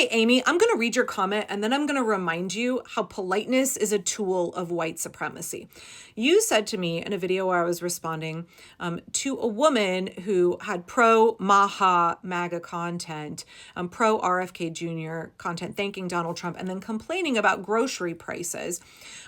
Hey, Amy, I'm going to read your comment and then I'm going to remind you how politeness is a tool of white supremacy. You said to me in a video where I was responding to a woman who had pro Maha MAGA content, pro RFK Jr. content, thanking Donald Trump, and then complaining about grocery prices.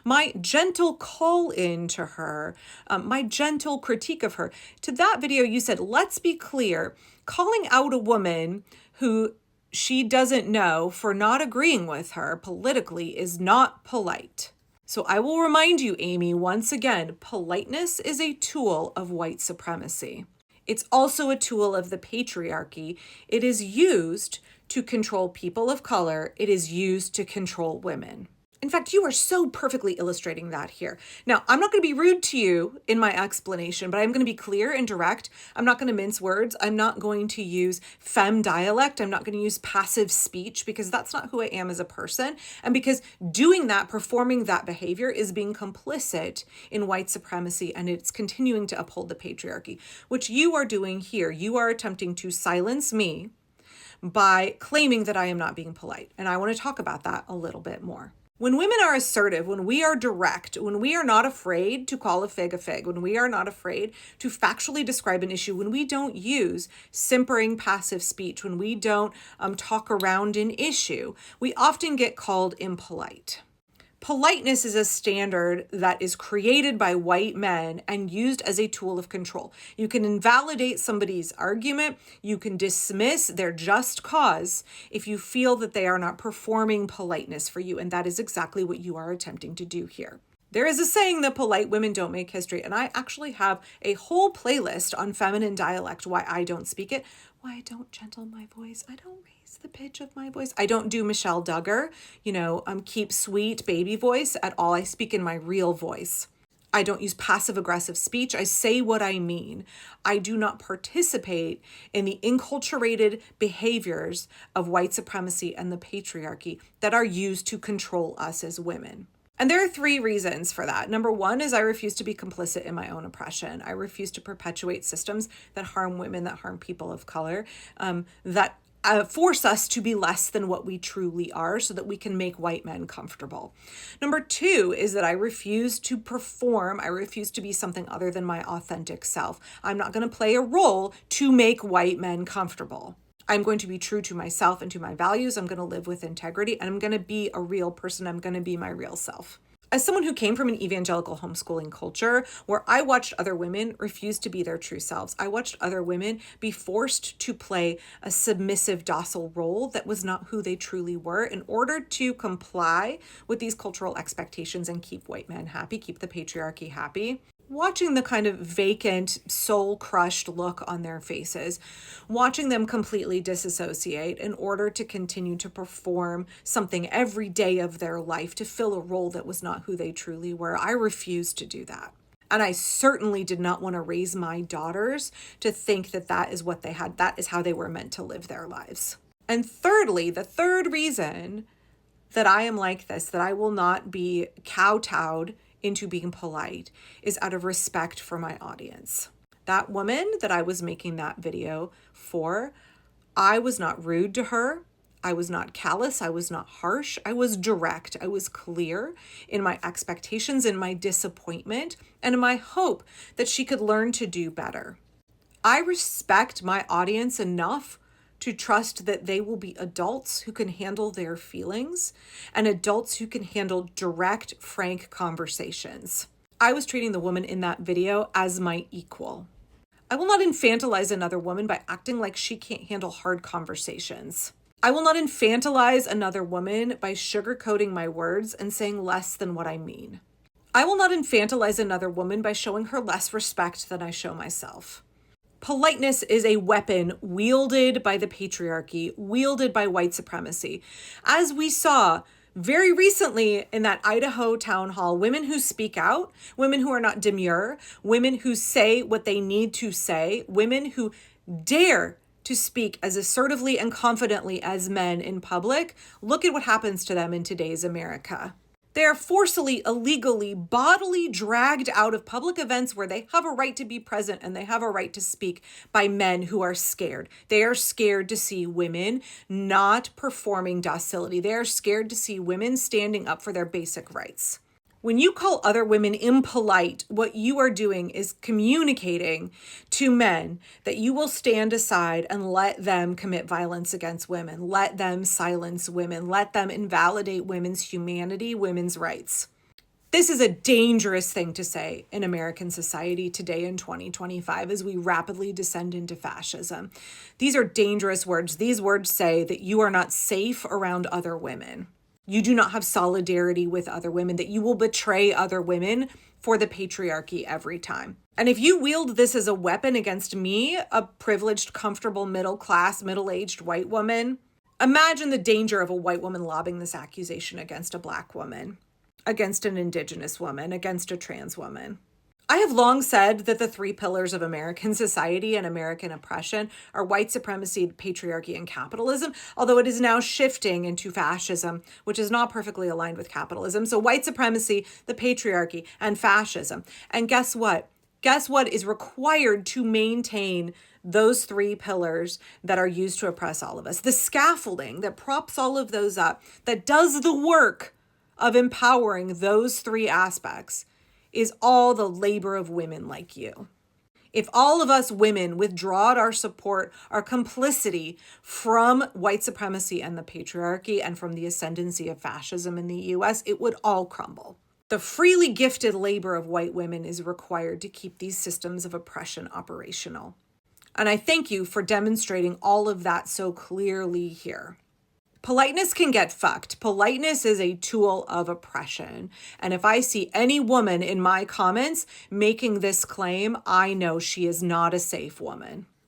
My gentle call in to her, my gentle critique of her, to that video, you said, let's be clear, calling out a woman who she doesn't know for not agreeing with her politically is not polite. So I will remind you, Amy, once again, politeness is a tool of white supremacy. It's also a tool of the patriarchy. It is used to control people of color. It is used to control women. In fact, you are so perfectly illustrating that here. Now, I'm not going to be rude to you in my explanation, but I'm going to be clear and direct. I'm not going to mince words. I'm not going to use femme dialect. I'm not going to use passive speech because that's not who I am as a person. And because doing that, performing that behavior is being complicit in white supremacy and it's continuing to uphold the patriarchy, which you are doing here. You are attempting to silence me by claiming that I am not being polite. And I want to talk about that a little bit more. When women are assertive, when we are direct, when we are not afraid to call a fig, when we are not afraid to factually describe an issue, when we don't use simpering passive speech, when we don't talk around an issue, we often get called impolite. Politeness is a standard that is created by white men and used as a tool of control. You can invalidate somebody's argument. You can dismiss their just cause if you feel that they are not performing politeness for you. And that is exactly what you are attempting to do here. There is a saying that polite women don't make history, and I actually have a whole playlist on feminine dialect, why I don't speak it, why I don't gentle my voice, I don't raise the pitch of my voice, I don't do Michelle Duggar, keep sweet baby voice at all. I speak in my real voice. I don't use passive-aggressive speech. I say what I mean. I do not participate in the enculturated behaviors of white supremacy and the patriarchy that are used to control us as women. And there are 3 reasons for that. Number 1 is I refuse to be complicit in my own oppression. I refuse to perpetuate systems that harm women, that harm people of color, that force us to be less than what we truly are so that we can make white men comfortable. Number 2 is that I refuse to perform. I refuse to be something other than my authentic self. I'm not going to play a role to make white men comfortable. I'm going to be true to myself and to my values. I'm going to live with integrity and I'm going to be a real person. I'm going to be my real self. As someone who came from an evangelical homeschooling culture where I watched other women refuse to be their true selves, I watched other women be forced to play a submissive, docile role that was not who they truly were in order to comply with these cultural expectations and keep white men happy, keep the patriarchy happy. Watching the kind of vacant, soul-crushed look on their faces, watching them completely disassociate in order to continue to perform something every day of their life to fill a role that was not who they truly were, I refused to do that. And I certainly did not want to raise my daughters to think that that is what they had, that is how they were meant to live their lives. And thirdly, the third reason that I am like this, that I will not be kowtowed into being polite, is out of respect for my audience. That woman that I was making that video for, I was not rude to her. I was not callous. I was not harsh. I was direct. I was clear in my expectations, in my disappointment, and in my hope that she could learn to do better. I respect my audience enough to trust that they will be adults who can handle their feelings and adults who can handle direct, frank conversations. I was treating the woman in that video as my equal. I will not infantilize another woman by acting like she can't handle hard conversations. I will not infantilize another woman by sugarcoating my words and saying less than what I mean. I will not infantilize another woman by showing her less respect than I show myself. Politeness is a weapon wielded by the patriarchy, wielded by white supremacy. As we saw very recently in that Idaho town hall, women who speak out, women who are not demure, women who say what they need to say, women who dare to speak as assertively and confidently as men in public, look at what happens to them in today's America. They are forcibly, illegally, bodily dragged out of public events where they have a right to be present and they have a right to speak by men who are scared. They are scared to see women not performing docility. They are scared to see women standing up for their basic rights. When you call other women impolite, what you are doing is communicating to men that you will stand aside and let them commit violence against women, let them silence women, let them invalidate women's humanity, women's rights. This is a dangerous thing to say in American society today in 2025 as we rapidly descend into fascism. These are dangerous words. These words say that you are not safe around other women. You do not have solidarity with other women, that you will betray other women for the patriarchy every time. And if you wield this as a weapon against me, a privileged, comfortable, middle-class, middle-aged white woman, imagine the danger of a white woman lobbing this accusation against a Black woman, against an Indigenous woman, against a trans woman. I have long said that the three pillars of American society and American oppression are white supremacy, patriarchy, and capitalism, although it is now shifting into fascism, which is not perfectly aligned with capitalism. So white supremacy, the patriarchy, and fascism. And guess what? Guess what is required to maintain those three pillars that are used to oppress all of us? The scaffolding that props all of those up, that does the work of empowering those three aspects, is all the labor of women like you. If all of us women withdrawed our support, our complicity from white supremacy and the patriarchy and from the ascendancy of fascism in the US, it would all crumble. The freely gifted labor of white women is required to keep these systems of oppression operational. And I thank you for demonstrating all of that so clearly here. Politeness can get fucked. Politeness is a tool of oppression. And if I see any woman in my comments making this claim, I know she is not a safe woman.